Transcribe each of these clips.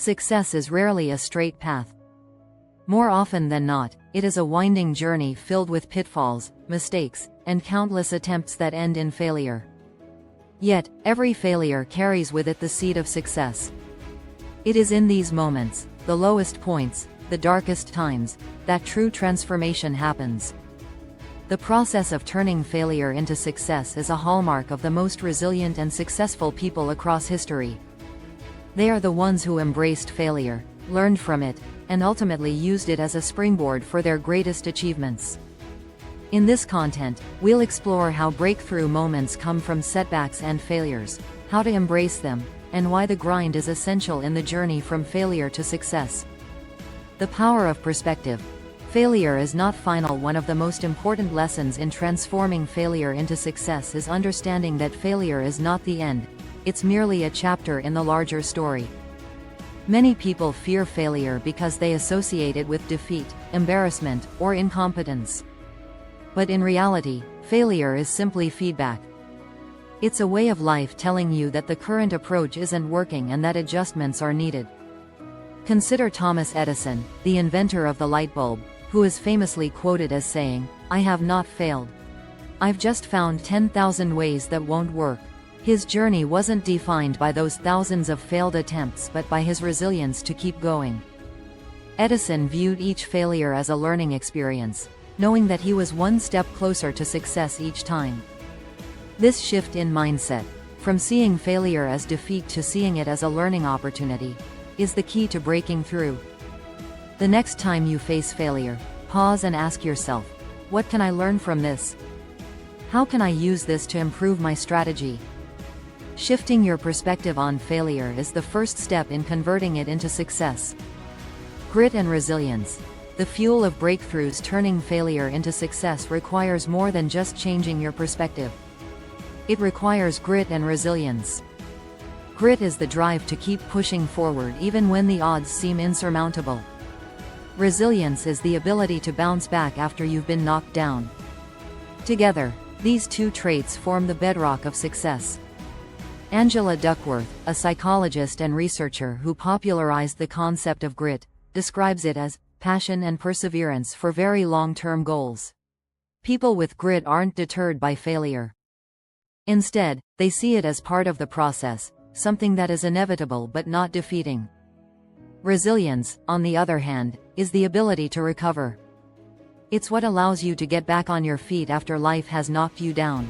Success is rarely a straight path. More often than not, it is a winding journey filled with pitfalls, mistakes, and countless attempts that end in failure. Yet, every failure carries with it the seed of success. It is in these moments, the lowest points, the darkest times, that true transformation happens. The process of turning failure into success is a hallmark of the most resilient and successful people across history. They are the ones who embraced failure, learned from it, and ultimately used it as a springboard for their greatest achievements. In this content, we'll explore how breakthrough moments come from setbacks and failures, how to embrace them, and why the grind is essential in the journey from failure to success. The power of perspective. Failure is not final. One of the most important lessons in transforming failure into success is understanding that failure is not the end, it's merely a chapter in the larger story. Many people fear failure because they associate it with defeat, embarrassment, or incompetence. But in reality, failure is simply feedback. It's a way of life telling you that the current approach isn't working and that adjustments are needed. Consider Thomas Edison, the inventor of the light bulb, who is famously quoted as saying, "I have not failed. I've just found 10,000 ways that won't work." His journey wasn't defined by those thousands of failed attempts but by his resilience to keep going. Edison viewed each failure as a learning experience, knowing that he was one step closer to success each time. This shift in mindset, from seeing failure as defeat to seeing it as a learning opportunity, is the key to breaking through. The next time you face failure, pause and ask yourself, what can I learn from this? How can I use this to improve my strategy? Shifting your perspective on failure is the first step in converting it into success. Grit and resilience. The fuel of breakthroughs. Turning failure into success requires more than just changing your perspective. It requires grit and resilience. Grit is the drive to keep pushing forward even when the odds seem insurmountable. Resilience is the ability to bounce back after you've been knocked down. Together, these two traits form the bedrock of success. Angela Duckworth, a psychologist and researcher who popularized the concept of grit, describes it as passion and perseverance for very long-term goals. People with grit aren't deterred by failure. Instead, they see it as part of the process, something that is inevitable but not defeating. Resilience, on the other hand, is the ability to recover. It's what allows you to get back on your feet after life has knocked you down.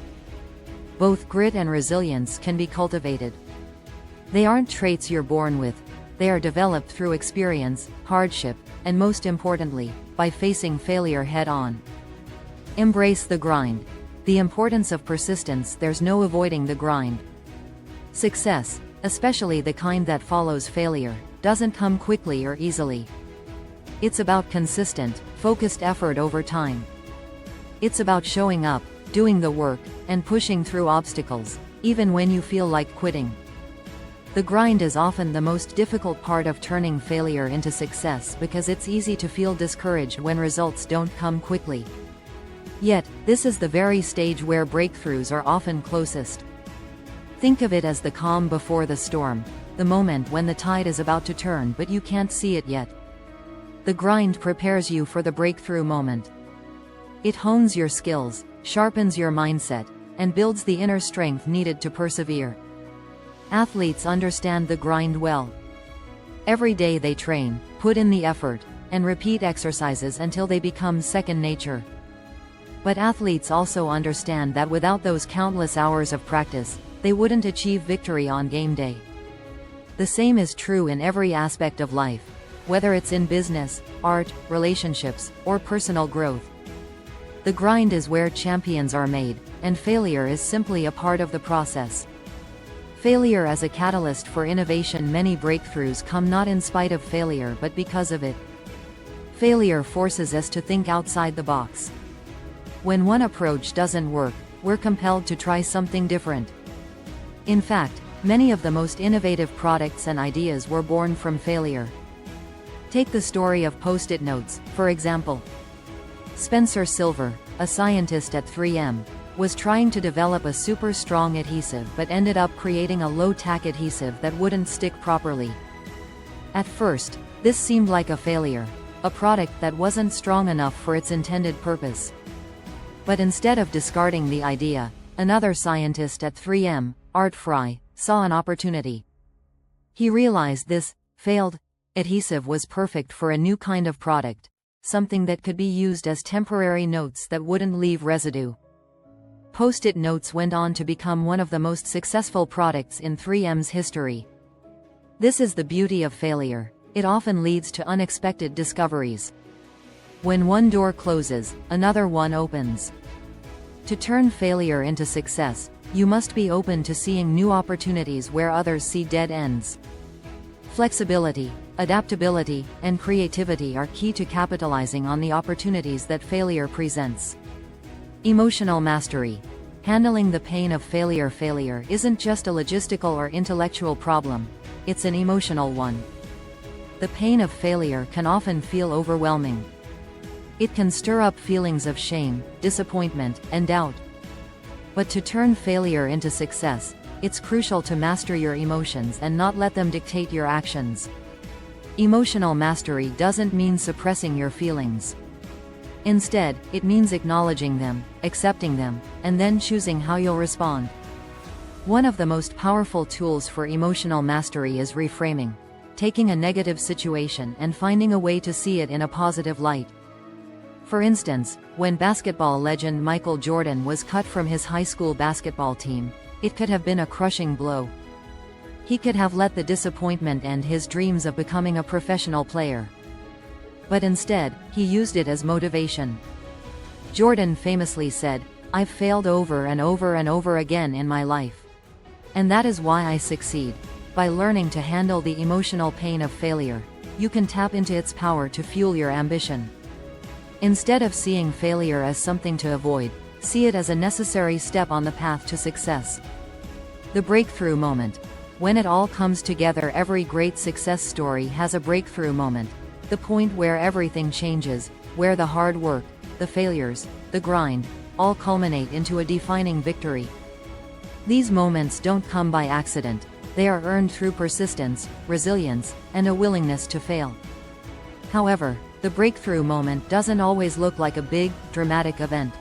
Both grit and resilience can be cultivated. They aren't traits you're born with, they are developed through experience, hardship, and most importantly, by facing failure head-on. Embrace the grind. The importance of persistence. There's no avoiding the grind. Success, especially the kind that follows failure, doesn't come quickly or easily. It's about consistent, focused effort over time. It's about showing up, doing the work, and pushing through obstacles, even when you feel like quitting. The grind is often the most difficult part of turning failure into success because it's easy to feel discouraged when results don't come quickly. Yet, this is the very stage where breakthroughs are often closest. Think of it as the calm before the storm, the moment when the tide is about to turn but you can't see it yet. The grind prepares you for the breakthrough moment. It hones your skills, sharpens your mindset, and builds the inner strength needed to persevere. Athletes understand the grind well. Every day they train, put in the effort, and repeat exercises until they become second nature. But athletes also understand that without those countless hours of practice, they wouldn't achieve victory on game day. The same is true in every aspect of life, whether it's in business, art, relationships, or personal growth. The grind is where champions are made, and failure is simply a part of the process. Failure as a catalyst for innovation. Many breakthroughs come not in spite of failure but because of it. Failure forces us to think outside the box. When one approach doesn't work, we're compelled to try something different. In fact, many of the most innovative products and ideas were born from failure. Take the story of Post-it notes, for example. Spencer Silver, a scientist at 3M, was trying to develop a super strong adhesive but ended up creating a low-tack adhesive that wouldn't stick properly. At first, this seemed like a failure, a product that wasn't strong enough for its intended purpose. But instead of discarding the idea, another scientist at 3M, Art Fry, saw an opportunity. He realized this failed adhesive was perfect for a new kind of product, something that could be used as temporary notes that wouldn't leave residue. Post-it notes went on to become one of the most successful products in 3M's history. This is the beauty of failure. It often leads to unexpected discoveries. When one door closes, another one opens. To turn failure into success, you must be open to seeing new opportunities where others see dead ends. Flexibility, adaptability, and creativity are key to capitalizing on the opportunities that failure presents. Emotional mastery. Handling the pain of failure. Failure isn't just a logistical or intellectual problem, it's an emotional one. The pain of failure can often feel overwhelming. It can stir up feelings of shame, disappointment, and doubt. But to turn failure into success, it's crucial to master your emotions and not let them dictate your actions. Emotional mastery doesn't mean suppressing your feelings. Instead, it means acknowledging them, accepting them, and then choosing how you'll respond. One of the most powerful tools for emotional mastery is reframing, taking a negative situation and finding a way to see it in a positive light. For instance, when basketball legend Michael Jordan was cut from his high school basketball team, it could have been a crushing blow. He could have let the disappointment end his dreams of becoming a professional player. But instead, he used it as motivation. Jordan famously said, "I've failed over and over and over again in my life. And that is why I succeed." By learning to handle the emotional pain of failure, you can tap into its power to fuel your ambition. Instead of seeing failure as something to avoid, see it as a necessary step on the path to success. The breakthrough moment. When it all comes together, every great success story has a breakthrough moment, the point where everything changes, where the hard work, the failures, the grind, all culminate into a defining victory. These moments don't come by accident, they are earned through persistence, resilience, and a willingness to fail. However, the breakthrough moment doesn't always look like a big, dramatic event.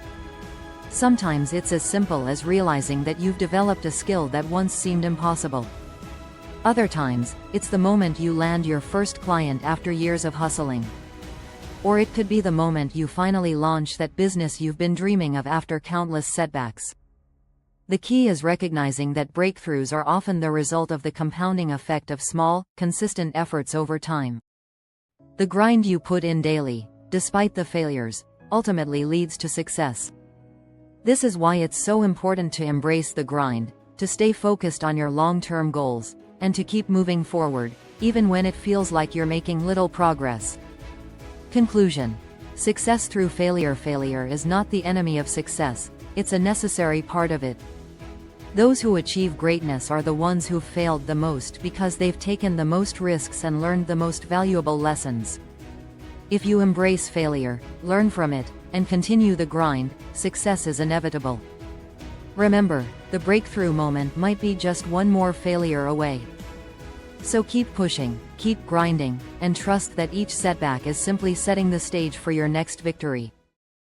Sometimes it's as simple as realizing that you've developed a skill that once seemed impossible. Other times, it's the moment you land your first client after years of hustling. Or it could be the moment you finally launch that business you've been dreaming of after countless setbacks. The key is recognizing that breakthroughs are often the result of the compounding effect of small, consistent efforts over time. The grind you put in daily, despite the failures, ultimately leads to success. This is why it's so important to embrace the grind, to stay focused on your long-term goals, and to keep moving forward, even when it feels like you're making little progress. Conclusion. Success through failure. Failure is not the enemy of success, it's a necessary part of it. Those who achieve greatness are the ones who've failed the most because they've taken the most risks and learned the most valuable lessons. If you embrace failure, learn from it, and continue the grind, success is inevitable. Remember, the breakthrough moment might be just one more failure away. So keep pushing, keep grinding, and trust that each setback is simply setting the stage for your next victory.